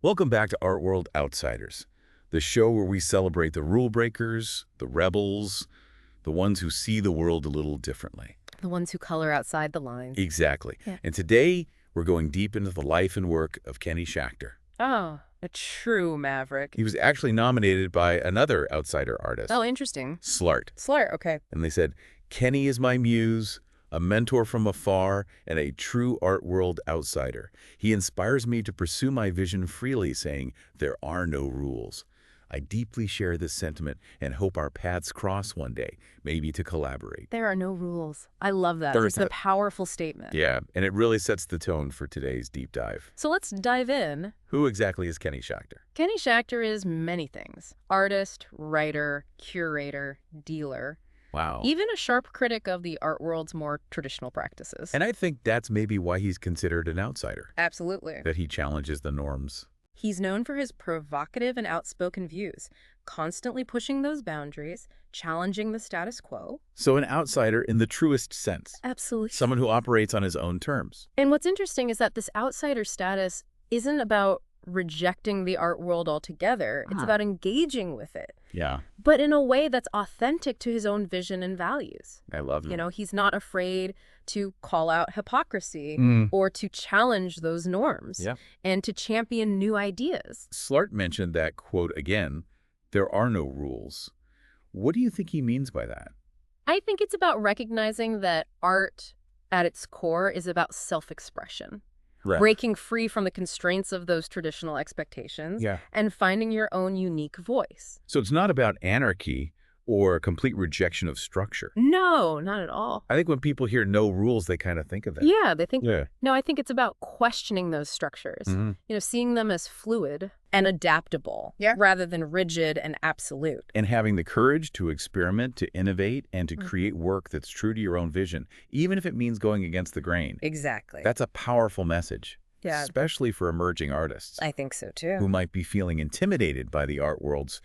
Welcome back to Art World Outsiders, the show where we celebrate the rule breakers, the rebels, the ones who see the world a little differently. The ones who color outside the lines. Exactly. Yeah. And today, we're going deep into the life and work of Kenny Schachter. Oh, a true maverick. He was actually nominated by another outsider artist. Oh, interesting. Slart. Slart, okay. And they said, Kenny is my muse, a mentor from afar, and a true art world outsider. He inspires me to pursue my vision freely, saying, there are no rules. I deeply share this sentiment and hope our paths cross one day, maybe to collaborate. There are no rules. I love that. There's It's a powerful statement. Yeah, and it really sets the tone for today's deep dive. So let's dive in. Who exactly is Kenny Schachter? Kenny Schachter is many things. Artist, writer, curator, dealer. Wow. Even a sharp critic of the art world's more traditional practices. And I think that's maybe why he's considered an outsider, Absolutely. that he challenges the norms. He's known for his provocative and outspoken views, constantly pushing those boundaries, challenging the status quo. So an outsider in the truest sense. Absolutely. Someone who operates on his own terms. And what's interesting is that this outsider status isn't about rejecting the art world altogether. It's about engaging with it, Yeah, but in a way that's authentic to his own vision and values. I love him. You know, he's not afraid to call out hypocrisy Mm. or to challenge those norms Yeah. and to champion new ideas. Slart mentioned that, quote, again, there are no rules. What do you think he means by that? I think it's about recognizing that art at its core is about self-expression. Right. Breaking free from the constraints of those traditional expectations Yeah. and finding your own unique voice. So it's not about anarchy or a complete rejection of structure. No, not at all. I think when people hear no rules, they kind of think of that. Yeah, they think, Yeah. no, I think it's about questioning those structures, Mhm. you know, seeing them as fluid and adaptable rather than rigid and absolute. And having the courage to experiment, to innovate, and to create work that's true to your own vision, even if it means going against the grain. Exactly. That's a powerful message, Yeah. especially for emerging artists I think so too. who might be feeling intimidated by the art world's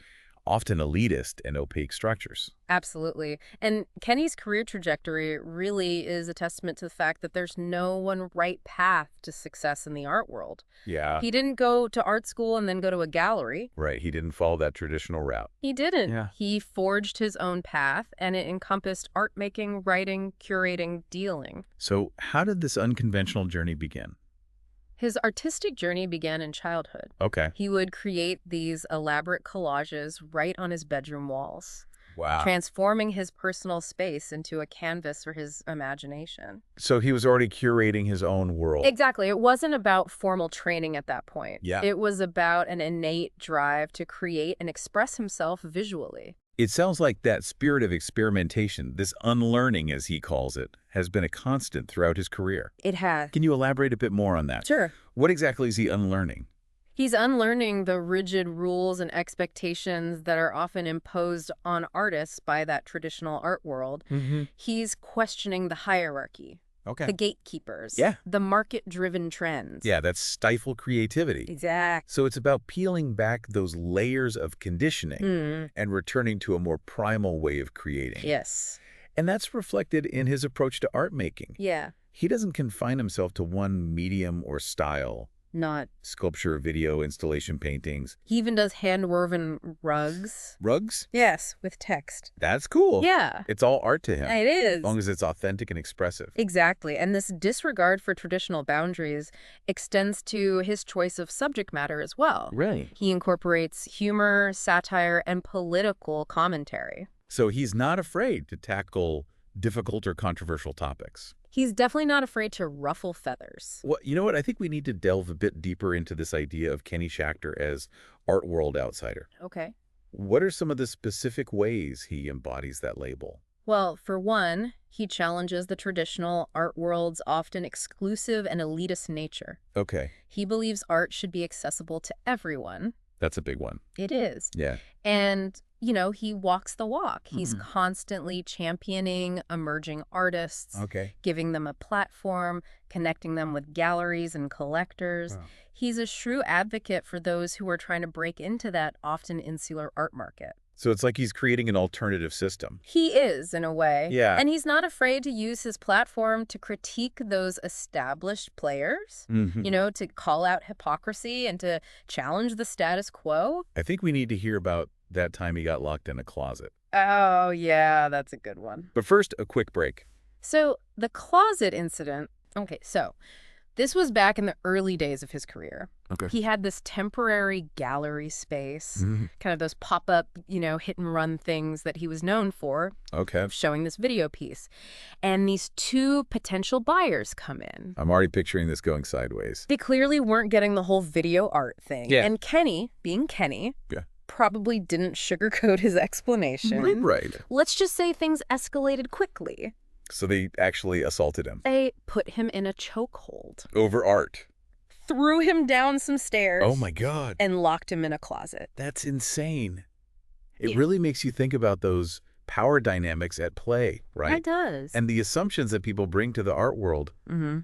often elitist and opaque structures. Absolutely. And Kenny's career trajectory really is a testament to the fact that there's no one right path to success in the art world. Yeah, He didn't go to art school and then go to a gallery. right. He didn't follow that traditional route. He didn't. Yeah. He forged his own path, and it encompassed art making, writing, curating, dealing. So how did this unconventional journey begin? His artistic journey began in childhood. Okay. He would create these elaborate collages right on his bedroom walls, Wow. transforming his personal space into a canvas for his imagination. So he was already curating his own world. Exactly. It wasn't about formal training at that point. Yeah. It was about an innate drive to create and express himself visually. It sounds like that spirit of experimentation, this unlearning as he calls it, has been a constant throughout his career. It has. Can you elaborate a bit more on that? Sure. What exactly is he unlearning? He's unlearning the rigid rules and expectations that are often imposed on artists by that traditional art world. Mm-hmm. He's questioning the hierarchy, Okay. the gatekeepers, Yeah. the market-driven trends. Yeah, that's stifle creativity. Exactly. So it's about peeling back those layers of conditioning and returning to a more primal way of creating. Yes. And that's reflected in his approach to art making. Yeah. He doesn't confine himself to one medium or style. Not. Sculpture, video, installation, paintings. He even does hand-woven rugs. Rugs? Yes, with text. That's cool. Yeah. It's all art to him. It is. As long as it's authentic and expressive. Exactly. And this disregard for traditional boundaries extends to his choice of subject matter as well. Right. He incorporates humor, satire, and political commentary. So he's not afraid to tackle difficult or controversial topics. He's definitely not afraid to ruffle feathers. Well, you know what? I think we need to delve a bit deeper into this idea of Kenny Schachter as art world outsider. Okay. What are some of the specific ways he embodies that label? Well, for one, he challenges the traditional art world's often exclusive and elitist nature. Okay, He believes art should be accessible to everyone. that's a big one. It is. Yeah. And, you know, he walks the walk. He's constantly championing emerging artists, Okay. giving them a platform, connecting them with galleries and collectors. Wow. He's a true advocate for those who are trying to break into that often insular art market. So it's like he's creating an alternative system. He is, in a way. Yeah. And he's not afraid to use his platform to critique those established players, to call out hypocrisy and to challenge the status quo. I think we need to hear about that time he got locked in a closet. Oh, yeah, that's a good one. But first, a quick break. So the closet incident, okay, so this was back in the early days of his career. Okay. He had this temporary gallery space, kind of those pop-up, hit and run things that he was known for, Okay. showing this video piece. And these two potential buyers come in. I'm already picturing this going sideways. They clearly weren't getting the whole video art thing. Yeah. And Kenny, being Kenny, Yeah. probably didn't sugarcoat his explanation. Right. Let's just say things escalated quickly. So they actually assaulted him. They put him in a chokehold, Over art. threw him down some stairs. Oh my God. And locked him in a closet. That's insane. It Yeah. really makes you think about those power dynamics at play, right? It does. And the assumptions that people bring to the art world.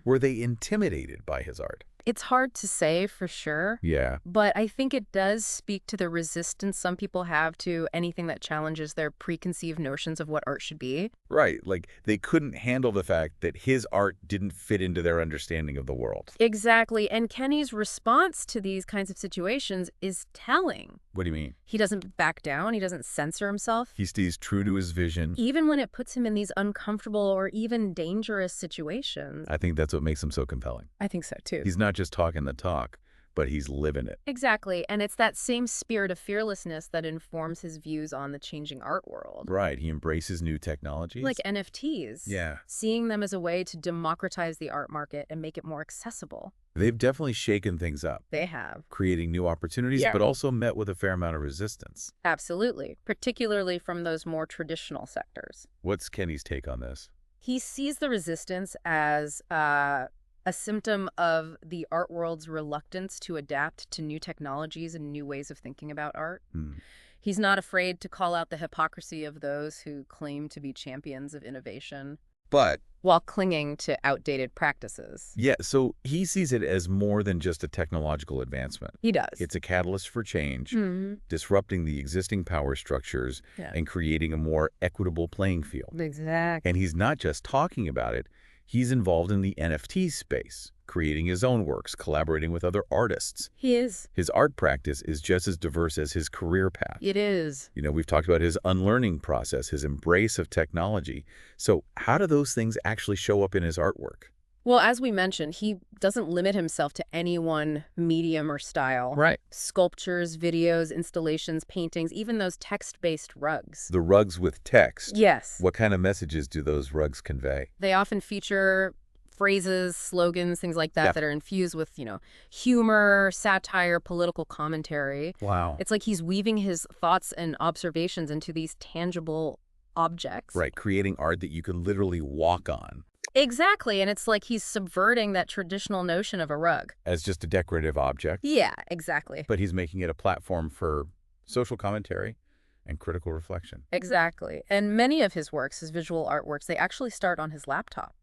Were they intimidated by his art? It's hard to say for sure, Yeah. but I think it does speak to the resistance some people have to anything that challenges their preconceived notions of what art should be. Right. Like they couldn't handle the fact that his art didn't fit into their understanding of the world. Exactly. And Kenny's response to these kinds of situations is telling. What do you mean? He doesn't back down. He doesn't censor himself. He stays true to his vision. Even when it puts him in these uncomfortable or even dangerous situations. I think that's what makes him so compelling. I think so, too. He's not just talking the talk, but he's living it. Exactly. And it's that same spirit of fearlessness that informs his views on the changing art world. Right. He embraces new technologies. Like NFTs. Yeah. Seeing them as a way to democratize the art market and make it more accessible. They've definitely shaken things up, They have. creating new opportunities, Yeah. but also met with a fair amount of resistance. Absolutely. Particularly from those more traditional sectors. What's Kenny's take on this? He sees the resistance as a symptom of the art world's reluctance to adapt to new technologies and new ways of thinking about art. He's not afraid to call out the hypocrisy of those who claim to be champions of innovation But, while clinging to outdated practices. yeah, so he sees it as more than just a technological advancement. He does. It's a catalyst for change, Mhm. disrupting the existing power structures Yeah. and creating a more equitable playing field. Exactly. And he's not just talking about it, he's involved in the NFT space, creating his own works, collaborating with other artists. He is. His art practice is just as diverse as his career path. It is. We've talked about his unlearning process, his embrace of technology. So how do those things actually show up in his artwork? Well, as we mentioned, he doesn't limit himself to any one medium or style. Right. Sculptures, videos, installations, paintings, even those text-based rugs. The rugs with text. Yes. What kind of messages do those rugs convey? They often feature phrases, slogans, things like that Yeah. that are infused with, humor, satire, political commentary. Wow. It's like he's weaving his thoughts and observations into these tangible objects. Right, creating art that you can literally walk on Exactly. And it's like he's subverting that traditional notion of a rug. as just a decorative object. Yeah, exactly. But he's making it a platform for social commentary and critical reflection. Exactly. And many of his works, his visual artworks, they actually start on his laptop.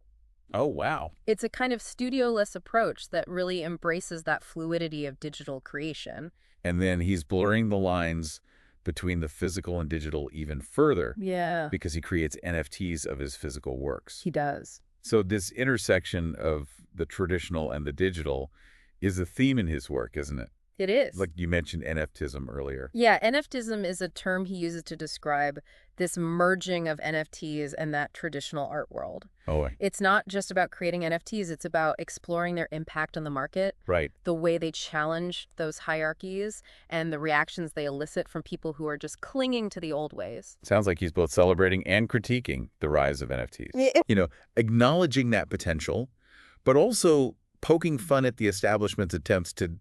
Oh, wow. It's a kind of studioless approach that really embraces that fluidity of digital creation. And then he's blurring the lines between the physical and digital even further Yeah, because he creates NFTs of his physical works. he does. So this intersection of the traditional and the digital is a theme in his work, isn't it? It is. Like you mentioned NFTism earlier. Yeah, NFTism is a term he uses to describe this merging of NFTs and that traditional art world. Oh, It's not just about creating NFTs, it's about exploring their impact on the market, right. the way they challenge those hierarchies, and the reactions they elicit from people who are just clinging to the old ways. Sounds like he's both celebrating and critiquing the rise of NFTs. Acknowledging that potential, but also poking fun at the establishment's attempts to,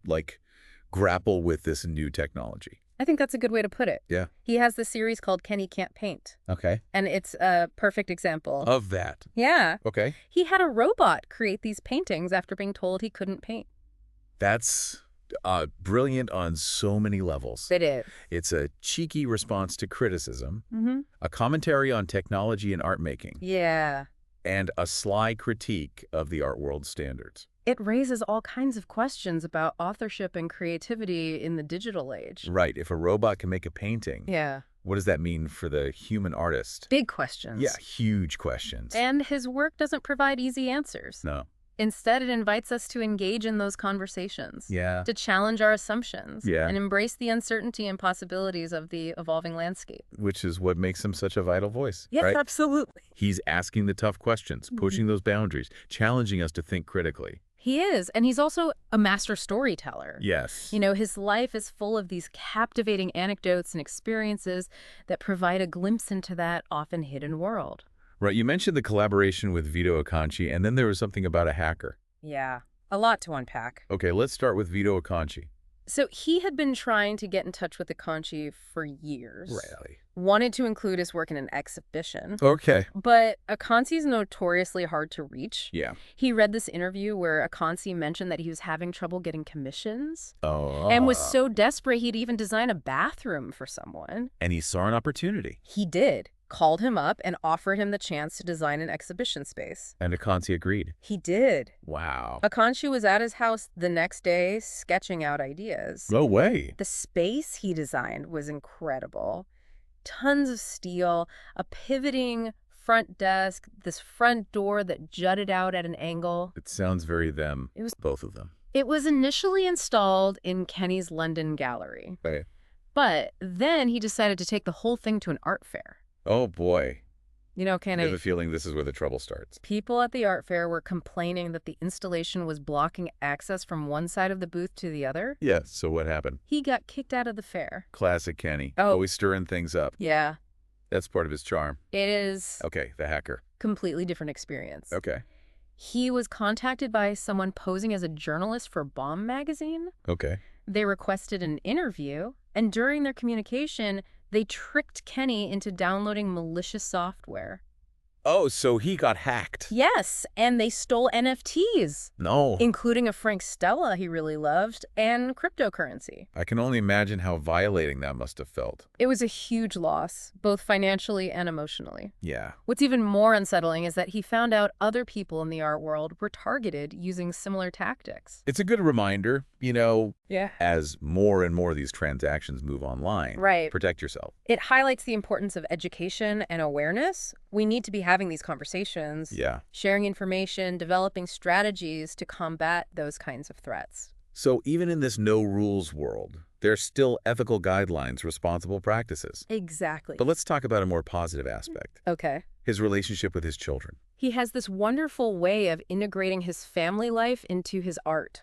grapple with this new technology. I think that's a good way to put it. Yeah. He has this series called Kenny Can't Paint, Okay. and it's a perfect example. Of that. Yeah. Okay. He had a robot create these paintings after being told he couldn't paint. That's brilliant on so many levels. It is. It's a cheeky response to criticism, Mm-hmm. a commentary on technology and art making, Yeah. and a sly critique of the art world standards. It raises all kinds of questions about authorship and creativity in the digital age. Right. If a robot can make a painting, Yeah. What does that mean for the human artist? Big questions. Yeah, huge questions. And his work doesn't provide easy answers. No. Instead, it invites us to engage in those conversations, Yeah. to challenge our assumptions, Yeah. and embrace the uncertainty and possibilities of the evolving landscape. Which is what makes him such a vital voice, Yes, right? absolutely. He's asking the tough questions, pushing those boundaries, challenging us to think critically. He is, and he's also a master storyteller. Yes. You know, his life is full of these captivating anecdotes and experiences that provide a glimpse into that often hidden world. Right, you mentioned the collaboration with Vito Acconci, and then there was something about a hacker. Yeah, a lot to unpack. Okay, let's start with Vito Acconci. So he had been trying to get in touch with Acconci for years. Really? Wanted to include his work in an exhibition. Okay. But Acconci's notoriously hard to reach. Yeah. He read this interview where Acconci mentioned that he was having trouble getting commissions. Oh. And was so desperate he'd even design a bathroom for someone. And he saw an opportunity. He did. Called him up and offered him the chance to design an exhibition space. And Acconci agreed. He did. Wow. Acconci was at his house the next day sketching out ideas. No way. The space he designed was incredible. Tons of steel, a pivoting front desk, this front door that jutted out at an angle. It sounds very them. It was both of them. It was initially installed in Kenny's London gallery. Right. But then he decided to take the whole thing to an art fair. Oh, boy. You know, I Kenny, have a feeling this is where the trouble starts. people at the art fair were complaining that the installation was blocking access from one side of the booth to the other. Yeah, so what happened? He got kicked out of the fair. Classic Kenny. Oh. Always stirring things up. Yeah, That's part of his charm. it is Okay, the hacker. completely different experience. Okay. He was contacted by someone posing as a journalist for Bomb magazine. Okay. They requested an interview, and during their communication, they tricked Kenny into downloading malicious software. Oh, so he got hacked. Yes, and they stole NFTs, No. including a Frank Stella he really loved, and cryptocurrency. I can only imagine how violating that must have felt. It was a huge loss, both financially and emotionally. Yeah. What's even more unsettling is that he found out other people in the art world were targeted using similar tactics. It's a good reminder, Yeah. as more and more of these transactions move online. Right. Protect yourself. It highlights the importance of education and awareness. We need to be having these conversations, Yeah. sharing information, developing strategies to combat those kinds of threats. So even in this no-rules world, there's still ethical guidelines, responsible practices. Exactly. But let's talk about a more positive aspect. Okay. His relationship with his children. He has this wonderful way of integrating his family life into his art.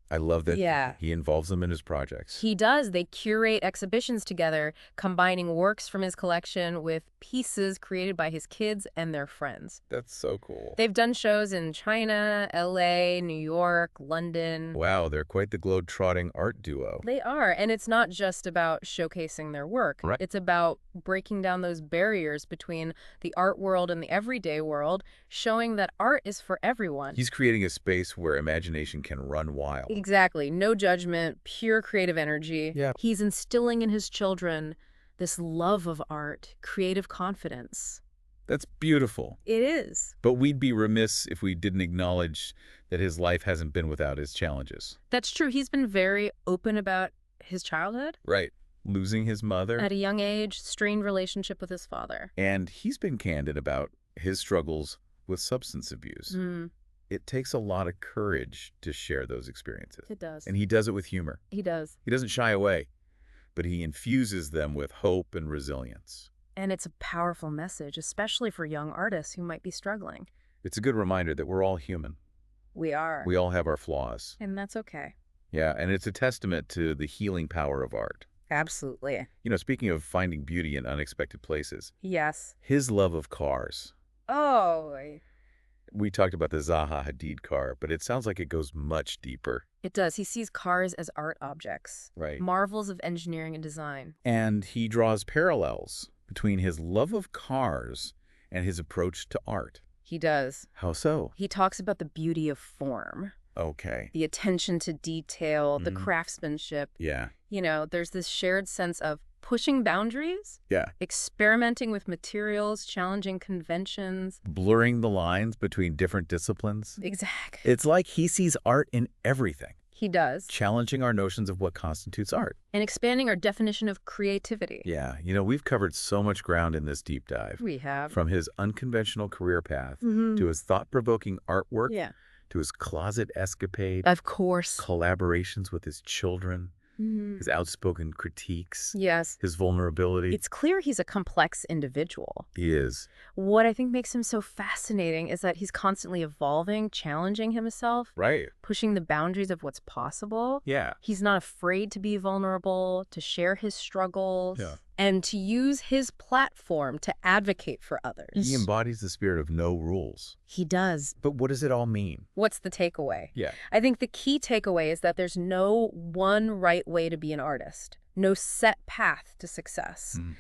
I love that Yeah. he involves them in his projects. He does. They curate exhibitions together, combining works from his collection with pieces created by his kids and their friends. That's so cool. They've done shows in China, LA, New York, London. Wow, they're quite the globe-trotting art duo. They are, and it's not just about showcasing their work. Right. It's about breaking down those barriers between the art world and the everyday world, showing that art is for everyone. He's creating a space where imagination can run wild. Exactly. No judgment, pure creative energy. Yeah. He's instilling in his children this love of art, creative confidence. That's beautiful. It is. But we'd be remiss if we didn't acknowledge that his life hasn't been without his challenges. That's true. He's been very open about his childhood. Right. Losing his mother. At a young age, strained relationship with his father. And he's been candid about his struggles with substance abuse. It takes a lot of courage to share those experiences. It does. And he does it with humor. He does. He doesn't shy away, but he infuses them with hope and resilience. And it's a powerful message, especially for young artists who might be struggling. It's a good reminder that we're all human. We are. We all have our flaws. And that's okay. Yeah, and it's a testament to the healing power of art. Absolutely. Speaking of finding beauty in unexpected places, Yes. his love of cars. Oh, We talked about the Zaha Hadid car, but it sounds like it goes much deeper. it does. He sees cars as art objects. Right. Marvels of engineering and design. And he draws parallels between his love of cars and his approach to art. He does. How so? He talks about the beauty of form, Okay. the attention to detail, the Mhm. craftsmanship. Yeah. There's this shared sense of pushing boundaries, Yeah. experimenting with materials, challenging conventions. Blurring the lines between different disciplines. Exactly. It's like he sees art in everything. He does. challenging our notions of what constitutes art. And expanding our definition of creativity. Yeah, we've covered so much ground in this deep dive. We have. From his unconventional career path Mm-hmm. to his thought-provoking artwork Yeah. to his closet escapade, Of course. collaborations with his children, Mm-hmm. his outspoken critiques, Yes. his vulnerability. It's clear he's a complex individual. He is. What I think makes him so fascinating is that he's constantly evolving, challenging himself, Right. pushing the boundaries of what's possible. Yeah. He's not afraid to be vulnerable, to share his struggles, Yeah. and to use his platform to advocate for others. He embodies the spirit of no rules. He does. But what does it all mean? What's the takeaway? Yeah. I think the key takeaway is that there's no one right way to be an artist, no set path to success. Mm.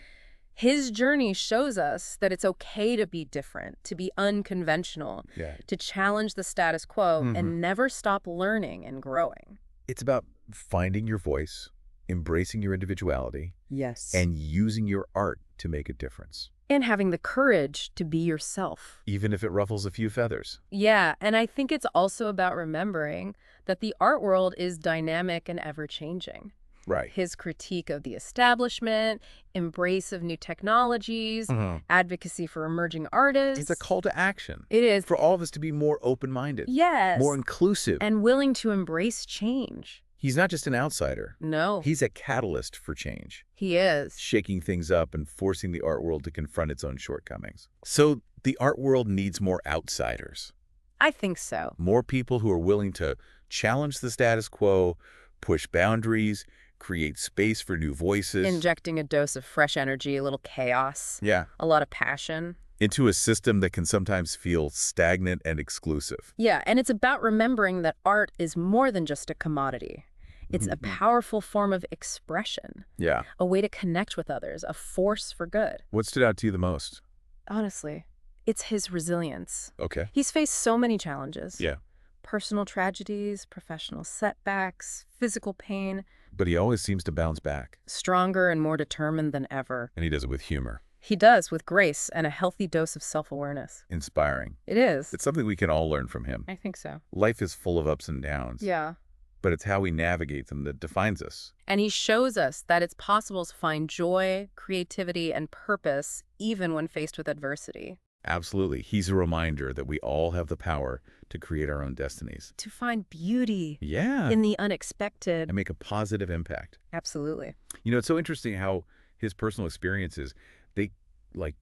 His journey shows us that it's okay to be different, to be unconventional, Yeah. to challenge the status quo, Mhm. and never stop learning and growing. It's about finding your voice, embracing your individuality, Yes. and using your art to make a difference, And having the courage to be yourself. even if it ruffles a few feathers. Yeah, and I think it's also about remembering that the art world is dynamic and ever-changing. Right. His critique of the establishment, embrace of new technologies, advocacy for emerging artists. It's a call to action It is. for all of us to be more open-minded, Yes. more inclusive. And willing to embrace change. He's not just an outsider. No, He's a catalyst for change, he is. shaking things up and forcing the art world to confront its own shortcomings. So the art world needs more outsiders, I think so. more people who are willing to challenge the status quo, push boundaries, create space for new voices. Injecting a dose of fresh energy, a little chaos, Yeah. a lot of passion. Into a system that can sometimes feel stagnant and exclusive. Yeah, and it's about remembering that art is more than just a commodity. It's a powerful form of expression, Yeah. a way to connect with others, a force for good. What stood out to you the most? Honestly, it's his resilience. Okay. He's faced so many challenges. Yeah. Personal tragedies, professional setbacks, physical pain, But he always seems to bounce back, stronger and more determined than ever. and he does it with humor. He does, with grace and a healthy dose of self-awareness. Inspiring. It is. It's something we can all learn from him. I think so. Life is full of ups and downs. Yeah. But it's how we navigate them that defines us. And he shows us that it's possible to find joy, creativity, and purpose even when faced with adversity. Absolutely. He's a reminder that we all have the power to create our own destinies. To find beauty Yeah. in the unexpected. And make a positive impact. Absolutely. It's so interesting how his personal experiences, they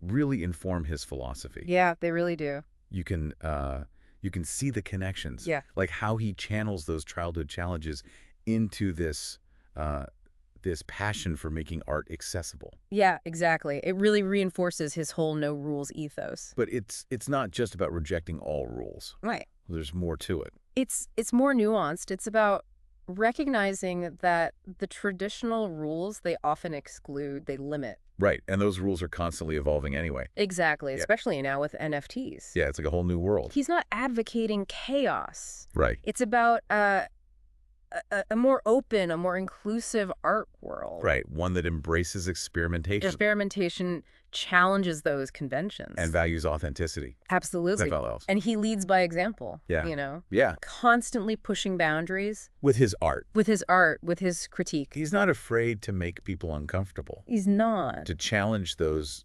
really inform his philosophy. Yeah, they really do. You can see the connections. Yeah. Like how he channels those childhood challenges into this passion for making art accessible. Yeah, exactly. It really reinforces his whole no rules ethos. But it's not just about rejecting all rules. Right. There's more to it. It's more nuanced. It's about recognizing that the traditional rules they often exclude, they limit. Right. And those rules are constantly evolving anyway. Exactly, Yeah. especially now with NFTs. Yeah, it's like a whole new world. He's not advocating chaos. Right. It's about a more open, a more inclusive art world. Right. One that embraces experimentation Experimentation challenges those conventions. and values authenticity. Absolutely. Above all else. And he leads by example. Yeah. Yeah. Constantly pushing boundaries With his art. with his art, with his critique. He's not afraid to make people uncomfortable, He's not. to challenge those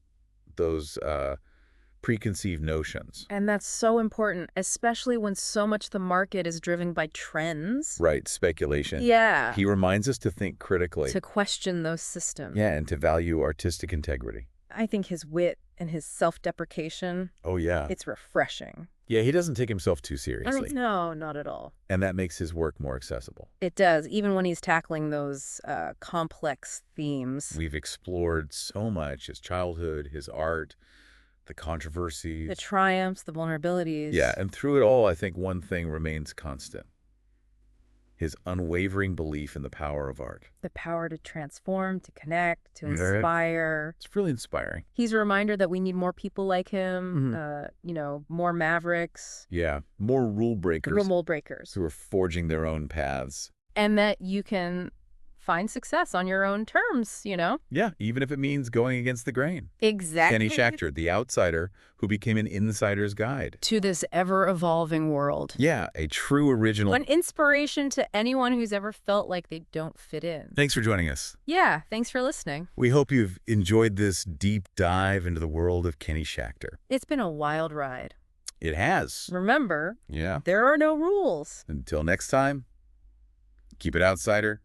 preconceived notions. And that's so important, especially when so much of the market is driven by trends. Right. Speculation. Yeah. He reminds us to think critically. To question those systems. Yeah, and to value artistic integrity. I think his wit and his self-deprecation, Oh, yeah. it's refreshing. Yeah, he doesn't take himself too seriously. No, not at all. And that makes his work more accessible. It does, even when he's tackling those complex themes. We've explored so much, his childhood, his art, the controversies. The triumphs, the vulnerabilities. Yeah, and through it all, I think one thing remains constant. His unwavering belief in the power of art. The power to transform, to connect, to Yeah. inspire. It's really inspiring. He's a reminder that we need more people like him, more mavericks, Yeah, more rule breakers rule breakers, who are forging their own paths. and that you can find success on your own terms, you know? Yeah, even if it means going against the grain. Exactly. Kenny Schachter, the outsider who became an insider's guide. To this ever-evolving world. Yeah, a true original. An inspiration to anyone who's ever felt like they don't fit in. Thanks for joining us. Yeah, thanks for listening. We hope you've enjoyed this deep dive into the world of Kenny Schachter. It's been a wild ride. It has. Remember, Yeah. there are no rules. Until next time, keep it outsider.